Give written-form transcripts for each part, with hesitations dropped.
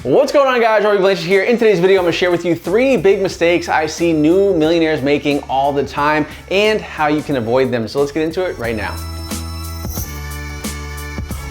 What's going on, guys? Robby Blanchard here. In today's video, I'm going to share with you 3 big mistakes I see new millionaires making all the time and how you can avoid them. So let's get into it right now.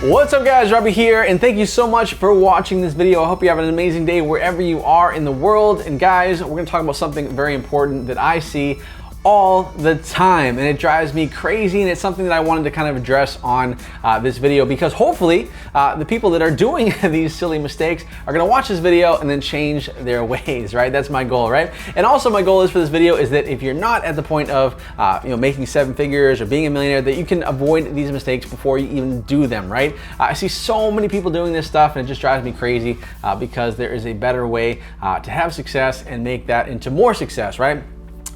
What's up, guys? Robby here, and thank you so much for watching this video. I hope you have an amazing day wherever you are in the world. And guys, we're going to talk about something very important that I see all the time, and it drives me crazy, and it's something that I wanted to kind of address on this video, because hopefully the people that are doing these silly mistakes are going to watch this video and then change their ways, right? That's my goal, right? And also my goal is for this video is that if you're not at the point of making 7 figures or being a millionaire, that you can avoid these mistakes before you even do them, right? I see so many people doing this stuff, and it just drives me crazy because there is a better way to have success and make that into more success, right?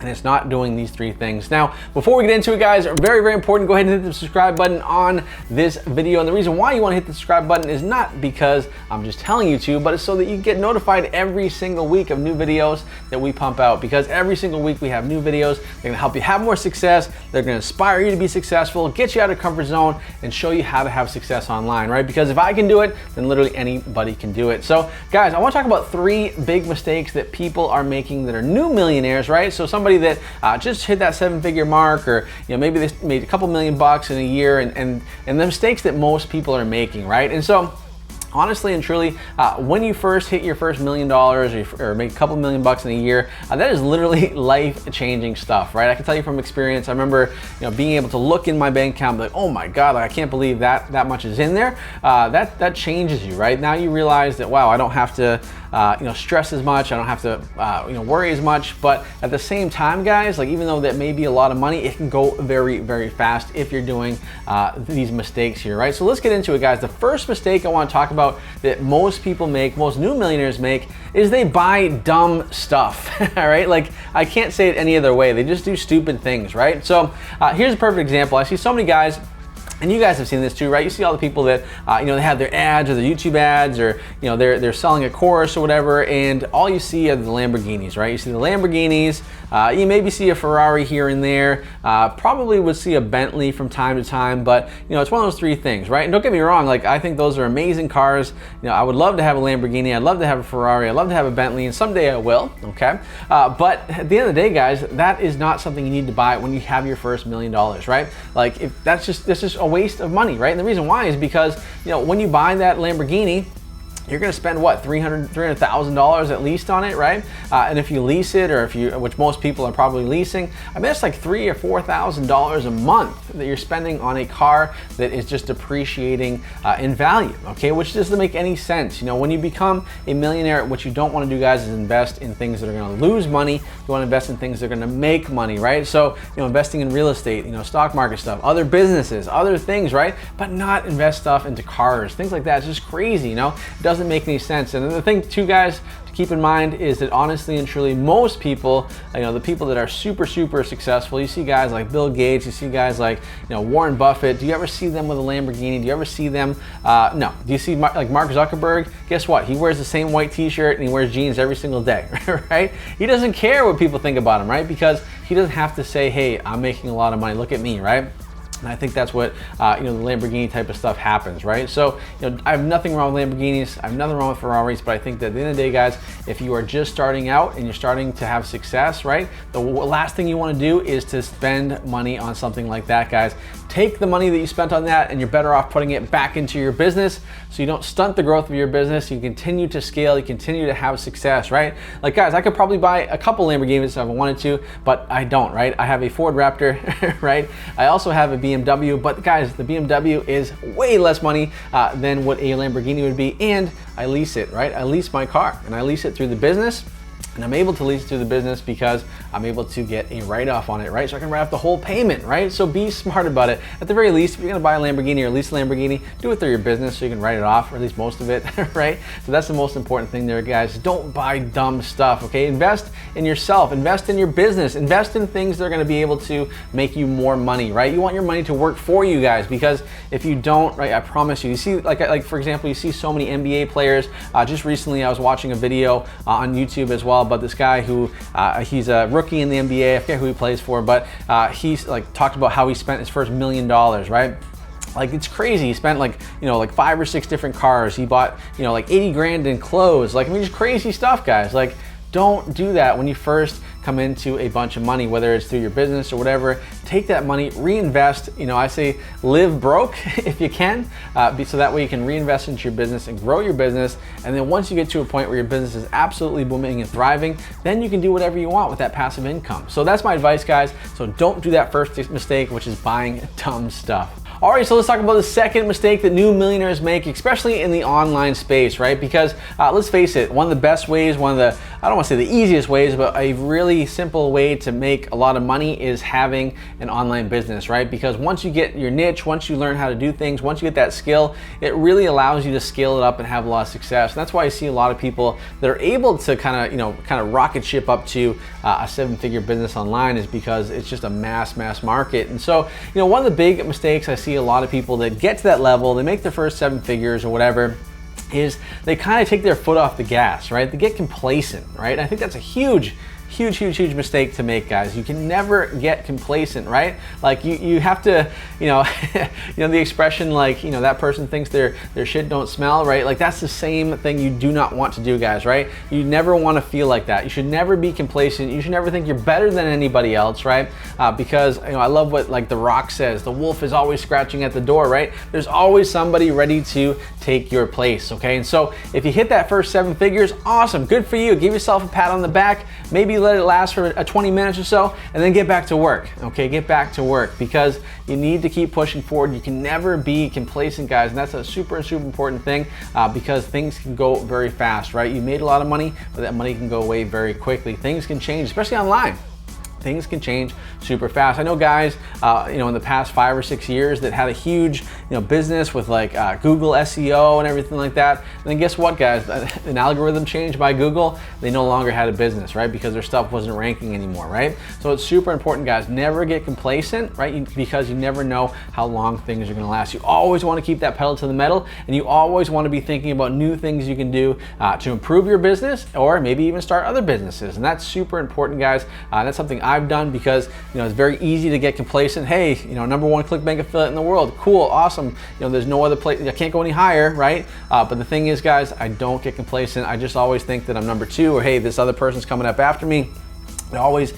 And it's not doing these 3 things. Now, before we get into it, guys, very, very important, go ahead and hit the subscribe button on this video. And the reason why you want to hit the subscribe button is not because I'm just telling you to, but it's so that you get notified every single week of new videos that we pump out. Because every single week we have new videos. They're going to help you have more success. They're going to inspire you to be successful, get you out of your comfort zone, and show you how to have success online, right? Because if I can do it, then literally anybody can do it. So, guys, I want to talk about 3 big mistakes that people are making that are new millionaires, right? So somebody that just hit that 7-figure mark, or maybe they made a couple $1,000,000 in a year, and the mistakes that most people are making, right? And so honestly and truly, when you first hit your first $1 million or make a couple $1,000,000 in a year, that is literally life-changing stuff, right? I can tell you from experience. I remember, being able to look in my bank account, and be like, oh my God, like, I can't believe that much is in there. That changes you, right? Now you realize that, wow, I don't have to stress as much. I don't have to worry as much. But at the same time, guys, like, even though that may be a lot of money, it can go very, very fast if you're doing these mistakes here, right? So let's get into it, guys. The first mistake I want to talk about that most people make, most new millionaires make, is they buy dumb stuff. All right, like, I can't say it any other way. They just do stupid things, right? So here's a perfect example. I see so many guys, and you guys have seen this too, right? You see all the people that they have their ads or their YouTube ads, or they're selling a course or whatever, and all you see are the Lamborghinis, right? You see the Lamborghinis. You maybe see a Ferrari here and there. Probably would see a Bentley from time to time, but it's one of those 3 things, right? And don't get me wrong, like, I think those are amazing cars. I would love to have a Lamborghini. I'd love to have a Ferrari. I'd love to have a Bentley, and someday I will. Okay, but at the end of the day, guys, that is not something you need to buy when you have your first $1 million, right? Like, if that's just a waste of money, right? And the reason why is because when you buy that Lamborghini, you're going to spend what, $300,000 at least on it, right? And if you lease it, or which most people are probably leasing, I mean, that's like $3,000 or $4,000 a month that you're spending on a car that is just depreciating in value, okay? Which doesn't make any sense. When you become a millionaire, what you don't want to do, guys, is invest in things that are going to lose money. You want to invest in things that are going to make money, right? So, investing in real estate, stock market stuff, other businesses, other things, right? But not invest stuff into cars, things like that. It's just crazy, It doesn't make any sense. And the thing too, guys, to keep in mind is that honestly and truly, most people, the people that are super, super successful, you see guys like Bill Gates, you see guys like Warren Buffett. Do you ever see them with a Lamborghini? Do you ever see them? No. Do you see like Mark Zuckerberg? Guess what? He wears the same white t-shirt and he wears jeans every single day, right? He doesn't care what people think about him, right? Because he doesn't have to say, hey, I'm making a lot of money, look at me, right? And I think that's what the Lamborghini type of stuff happens, right? So I have nothing wrong with Lamborghinis, I have nothing wrong with Ferraris, but I think that at the end of the day, guys, if you are just starting out and you're starting to have success, right, the last thing you want to do is to spend money on something like that, guys. Take the money that you spent on that, and you're better off putting it back into your business, so you don't stunt the growth of your business. You continue to scale, you continue to have success, right? Like, guys, I could probably buy a couple Lamborghinis if I wanted to, but I don't, right? I have a Ford Raptor, right? I also have a BMW, but guys, the BMW is way less money than what a Lamborghini would be, and I lease it, right? I lease my car, and I lease it through the business. And I'm able to lease through the business because I'm able to get a write-off on it, right? So I can write off the whole payment, right? So be smart about it. At the very least, if you're gonna buy a Lamborghini or lease a Lamborghini, do it through your business so you can write it off, or at least most of it, right? So that's the most important thing there, guys. Don't buy dumb stuff, okay? Invest in yourself, invest in your business, invest in things that are gonna be able to make you more money, right? You want your money to work for you, guys, because if you don't, right, I promise you, you see, like for example, you see so many NBA players. Just recently, I was watching a video on YouTube as well about this guy who he's a rookie in the NBA. I forget who he plays for, but he's like talked about how he spent his first $1 million, right? Like, it's crazy. He spent like, you know, like 5 or 6 different cars. He bought, you know, like 80 grand in clothes. Like, I mean, just crazy stuff, guys. Like, don't do that when you first come into a bunch of money, whether it's through your business or whatever. Take that money, reinvest. You know, I say live broke if you can, so that way you can reinvest into your business and grow your business. And then once you get to a point where your business is absolutely booming and thriving, then you can do whatever you want with that passive income. So that's my advice, guys. So don't do that first mistake, which is buying dumb stuff. All right, so let's talk about the second mistake that new millionaires make, especially in the online space, right? Because let's face it, one of the best ways, one of the, I don't want to say the easiest ways, but a really simple way to make a lot of money is having an online business, right? Because once you get your niche, once you learn how to do things, once you get that skill, it really allows you to scale it up and have a lot of success. And that's why I see a lot of people that are able to kind of rocket ship up to a 7-figure business online, is because it's just a mass market. And so, you know, one of the big mistakes I see a lot of people that get to that level, they make their first 7 figures or whatever, is they kind of take their foot off the gas, right? They get complacent, right? And I think that's a huge mistake to make, guys. You can never get complacent, right? Like you have to, you know, the expression like, you know, that person thinks their shit don't smell, right? Like, that's the same thing you do not want to do, guys, right? You never want to feel like that. You should never be complacent. You should never think you're better than anybody else, right? Because, you know, I love what like The Rock says, the wolf is always scratching at the door, right? There's always somebody ready to take your place, okay? And so if you hit that first 7 figures, awesome, good for you. Give yourself a pat on the back. Maybe let it last for 20 minutes or so, and then get back to work, okay? Get back to work, because you need to keep pushing forward. You can never be complacent, guys, and that's a super important thing, because things can go very fast, right? You made a lot of money, but that money can go away very quickly. Things can change, especially online. Things can change super fast. I know guys, you know, in the past 5 or 6 years that had a huge, you know, business with like Google SEO and everything like that. And then guess what, guys? An algorithm changed by Google. They no longer had a business, right? Because their stuff wasn't ranking anymore, right? So it's super important, guys. Never get complacent, right? Because you never know how long things are going to last. You always want to keep that pedal to the metal, and you always want to be thinking about new things you can do to improve your business, or maybe even start other businesses. And that's super important, guys. That's something I've done, because, you know, it's very easy to get complacent. Hey, you know, #1 ClickBank affiliate in the world. Cool, awesome. You know, there's no other place. I can't go any higher, right? But the thing is, guys, I don't get complacent. I just always think that I'm number 2, or hey, this other person's coming up after me. It always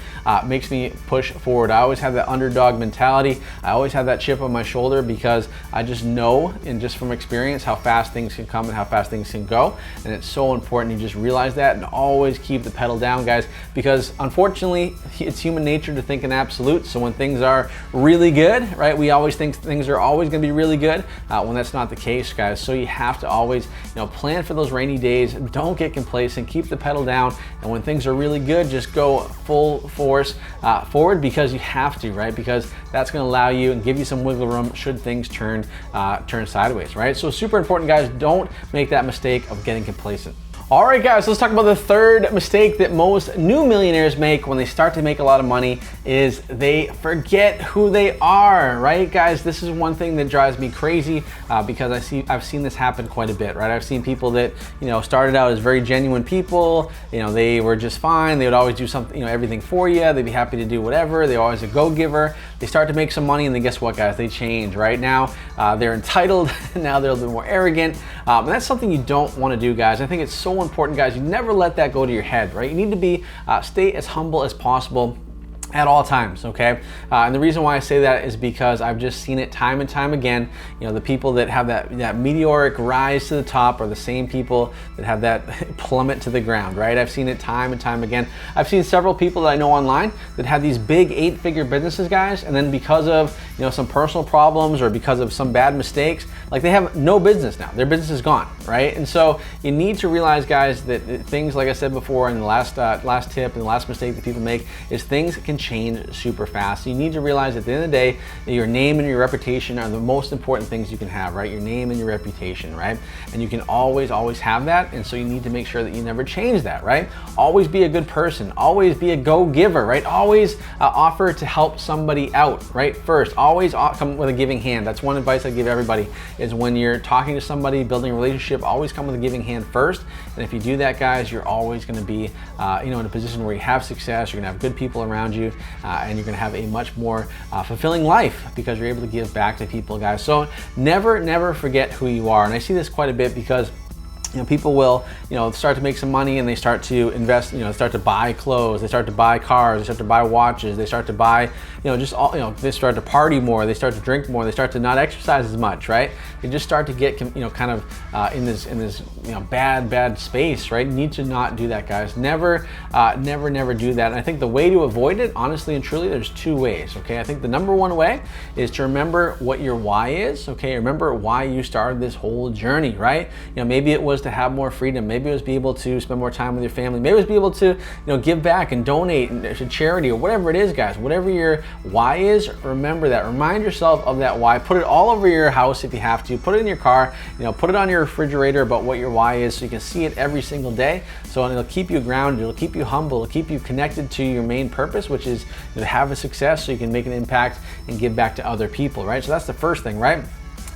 makes me push forward. I always have that underdog mentality. I always have that chip on my shoulder, because I just know, and just from experience, how fast things can come and how fast things can go. And it's so important you just realize that, and always keep the pedal down, guys, because unfortunately it's human nature to think in absolutes. So when things are really good, right, we always think things are always going to be really good, when that's not the case, guys. So you have to always, you know, plan for those rainy days. Don't get complacent. Keep the pedal down, and when things are really good, just go full force forward, because you have to, right? Because that's going to allow you and give you some wiggle room should things turn sideways, right? So super important, guys. Don't make that mistake of getting complacent. All right, guys, let's talk about the third mistake that most new millionaires make when they start to make a lot of money, is they forget who they are, right? Guys, this is one thing that drives me crazy, because I've seen this happen quite a bit, right? I've seen people that, you know, started out as very genuine people. You know, they were just fine. They would always do something, you know, everything for you. They'd be happy to do whatever. They're always a go-giver. They start to make some money, and then guess what, guys? They change, right? Now they're entitled. Now they're a little bit more arrogant, and that's something you don't want to do, guys. I think it's so important, guys. You never let that go to your head, right? You need to be stay as humble as possible at all times, okay? And the reason why I say that is because I've just seen it time and time again. You know, the people that have that meteoric rise to the top are the same people that have that plummet to the ground, right? I've seen it time and time again. I've seen several people that I know online that have these big 8-figure businesses, guys, and then because of, you know, some personal problems or because of some bad mistakes, like, they have no business now. Their business is gone, right? And so you need to realize, guys, that things, like I said before in the last tip and the last mistake that people make, is things can change super fast. So you need to realize at the end of the day that your name and your reputation are the most important things you can have, right? Your name and your reputation, right? And you can always have that. And so you need to make sure that you never change that, right? Always be a good person. Always be a go-giver, right? Always offer to help somebody out, right? First, always come with a giving hand. That's one advice I give everybody, is when you're talking to somebody, building a relationship, always come with a giving hand first. And if you do that, guys, you're always going to be, you know, in a position where you have success. You're going to have good people around you. gratitude, and you're gonna have a much more fulfilling life because you're able to give back to people, guys. So never forget who you are. And I see this quite a bit because people will, start to make some money and they start to invest, start to buy clothes, they start to buy cars, they start to buy watches, they start to buy, they start to party more, they start to drink more, they start to not exercise as much, right? They just start to get, kind of in this, bad space, right? You need to not do that, guys. Never do that. And I think the way to avoid it, honestly and truly, there's two ways, okay? I think the number one way is to remember what your why is, okay? Remember why you started this whole journey, right? Maybe it was to have more freedom. Maybe it was be able to spend more time with your family. Maybe it was be able to, give back and donate to charity or whatever it is, guys. Whatever your why is, remember that. Remind yourself of that why. Put it all over your house if you have to. Put it in your car. Put it on your refrigerator about what your why is so you can see it every single day. So it'll keep you grounded. It'll keep you humble. It'll keep you connected to your main purpose, which is to have a success so you can make an impact and give back to other people, right? So that's the first thing, right?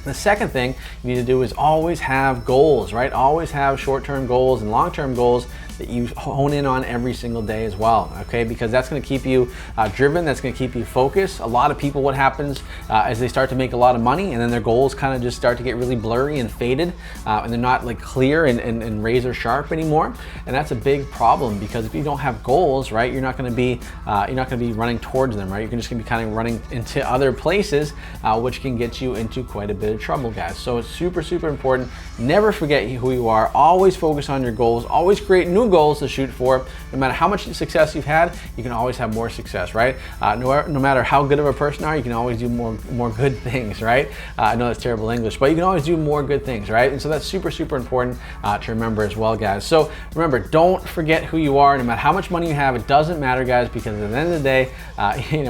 The second thing you need to do is always have goals, right? Always have short-term goals and long-term goals that you hone in on every single day as well, okay? Because that's gonna keep you driven, that's gonna keep you focused. A lot of people, what happens is they start to make a lot of money and then their goals kind of just start to get really blurry and faded and they're not like clear and razor sharp anymore. And that's a big problem because if you don't have goals, right, you're not gonna be running towards them, right? You're just gonna be kind of running into other places, which can get you into quite a bit of trouble, guys. So it's super important. Never forget who you are. Always focus on your goals. Always create new goals to shoot for. No matter how much success you've had, you can always have more success, right? No matter how good of a person you are, you can always do more good things, right? I know that's terrible English, but you can always do more good things, right? And so that's super important to remember as well, guys. So remember, don't forget who you are. No matter how much money you have, it doesn't matter, guys, because at the end of the day,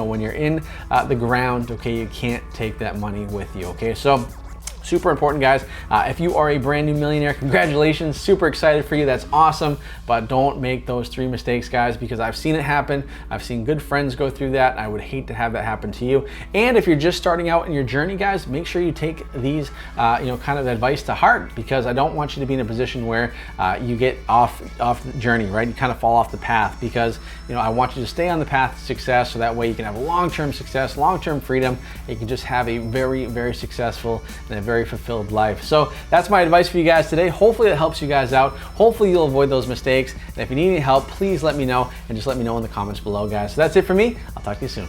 when you're in the ground, okay, you can't take that money with you, okay? So super important, guys. If you are a brand new millionaire, congratulations. Super excited for you. That's awesome. But don't make those 3 mistakes, guys, because I've seen it happen. I've seen good friends go through that. I would hate to have that happen to you. And if you're just starting out in your journey, guys, make sure you take these, kind of advice to heart, because I don't want you to be in a position where you get off the journey, right? You kind of fall off the path, because, I want you to stay on the path to success so that way you can have long-term success, long-term freedom. You can just have a very successful and a very fulfilled life. So that's my advice for you guys today. Hopefully that helps you guys out. Hopefully you'll avoid those mistakes. And if you need any help, please let me know, and just let me know in the comments below, guys. So that's it for me. I'll talk to you soon.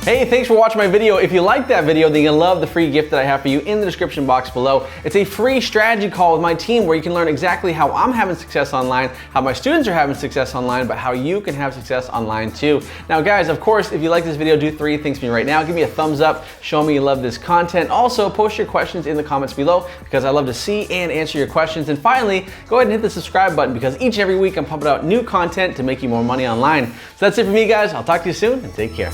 Hey, thanks for watching my video. If you liked that video, then you're gonna love the free gift that I have for you in the description box below. It's a free strategy call with my team where you can learn exactly how I'm having success online, how my students are having success online, but how you can have success online too. Now guys, of course, if you like this video, do 3 things for me right now. Give me a thumbs up, show me you love this content. Also, post your questions in the comments below, because I love to see and answer your questions. And finally, go ahead and hit the subscribe button, because each and every week I'm pumping out new content to make you more money online. So that's it for me, guys. I'll talk to you soon, and take care.